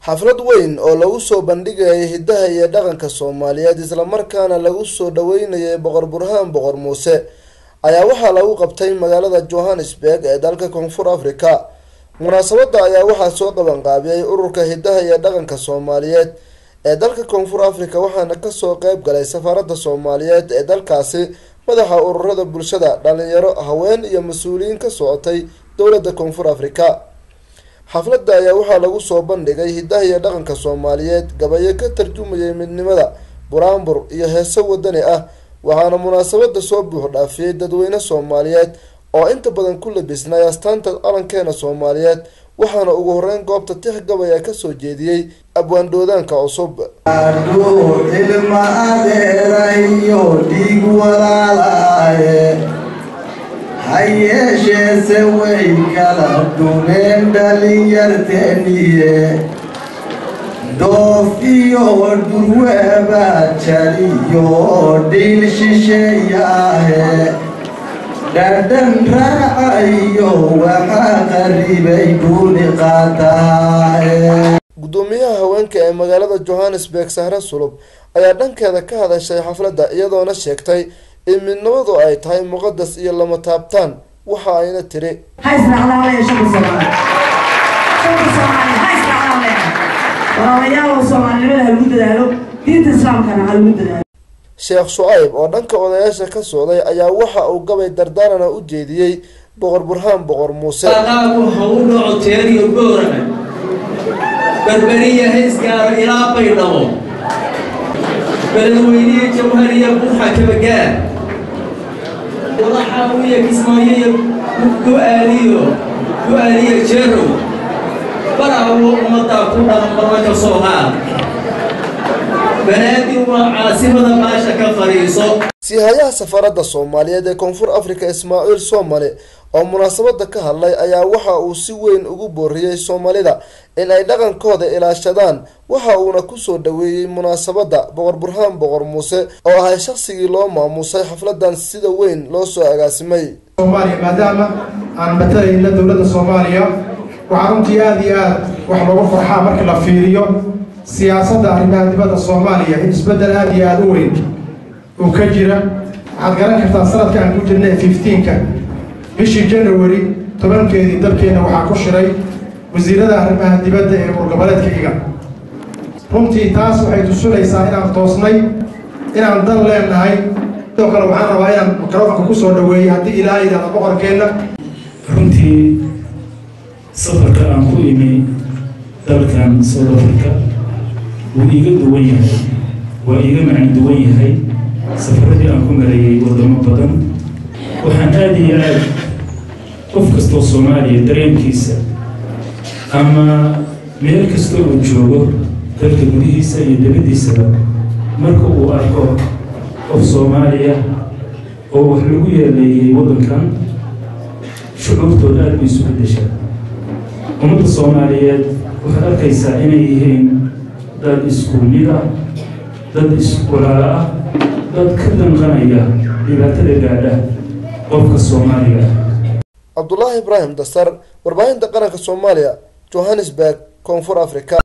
xaflad weyn oo lagu soo bandhigay hidaha iyo dhaqanka Soomaaliyeed isla markaana lagu soo dhaweynayay Boqor Burhaan Boqor Muuse ayaa waxaa lagu qabtay magaalada Johannesburg ee dalka Koonfur Afrika. Munaasabada ayaa waxaa soo qaban qaabiyay ururka hidaha iyo dhaqanka Soomaaliyeed ee dalka Koonfur Afrika waxaana ka soo qayb galay safaarada Soomaaliyeed ee dalkaasi madaxa ururada bulshada dhalinyaro haween iyo mas'uuliyiin ka socotay dowladda Koonfur Afrika. xafladda ayaa waxaa lagu soo bandhigay hidaha iyo dhaqanka Soomaaliyeed gabayo ka tarjumayay midnimada buraanbur iyo heeso wadani ah waxaana munaasabada soo buux dhaafiyay dadweyne Soomaaliyeed oo inta badan ku labisnay astaanta calankeena Soomaaliyeed waxaana ugu horeyn goobta tix gabaya ka soo jeediyay abwaan doodaanka cusub hayeeshee se way kala dhumeen dhalinyarteeniye doof iyo dhurweeba jaliyo dhiil shisheeyaahe dhadhan raacayo waxaa qaribay duuni qaataahe. gudoomiyaha haweenka ee magaalada Johannesburg Sahra Sulub ayaa dhankeeda ka hadashay xafladda iyadoona sheegtay in midnimadu ay tahay muqadas iyo lama taabtaan waxa ayna tiri Sheekh Shuaib oo dhanka odayaasha ka socday ayaa waxa uu gabay dardaarana u jeediyay Boqor Burhaan Boqor Muuse berberiya heesgaaro ilaa baydhabo beledweyniye jawhariya buuxa kabagaa wadaxaawiya kismaayo go-aaliya jeerow barawo ummaddaa ku dhaqan barwanka Soomaal banaadir waa caasimada maasha ka fariiso. Sihayaha safaarada Soomaaliyeed ee Koonfur Afrika Ismaaciil Soomale oo munaasabada ka hadlay ayaa waxa uu si weyn ugu booriyay Soomaalida in ay dhaqankooda ilaashadaan waxa uuna ku soo dhaweeyay munaasabada Boqor Burhaan Boqor Muuse oo ahay shakhsigii loo maamusay xafladan sida weyn loo soo agaasimay. Soomaaliya maadaama aan matalayna dowladda Soomaaliya waxa runtii aad iyo aad wax looga farxaa marka la fiiriyo siyaasadda arrimaha dibadda Soomaaliya in isbedel aad iyo aad u weyn oo ka jira. waxaad garan kartaa sanadka aan ku jirnay 15ka bishii January 10keedii dalkeena waxaa ku shiray wasiirada arrimaha dibadda ee goboleedka iga. runtii taas waxay tusinaysaa inaan toosnay inaan dan leenahay. sidoo kale waxaan rabaa inaan mikrofoonka ku soo dhaweeyay haddii ilaahay idhaahdo boqorkeena. runtii safarka aan ku imi dalkan South Africa wuu iga duwan yahay waa iga macaan duwan yahay safaradii aan ku marayay wadamo badan. waxaan aad iyo aad qof kastoo Soomaaliya dareenkiisa ama meel kastoo uu joogo dalka gudihiisa iyo dibaddiisaba marka uu arko qof Soomaaliya oo wax lagu yeeleeyay waddankan shucuurtooda aad bay isu bedeshaa. ummadda Soomaaliyeed waxaad arkaysaa inay yihiin dad isku mid ah dad iswalaalo ah dad ka danqanaya dhibaatada gaadha qofka Soomaaliga. Abdullahi Ibrahim Dasar warbaahinta qaranka Soomaaliya Johannesburg Koonfur Afrika.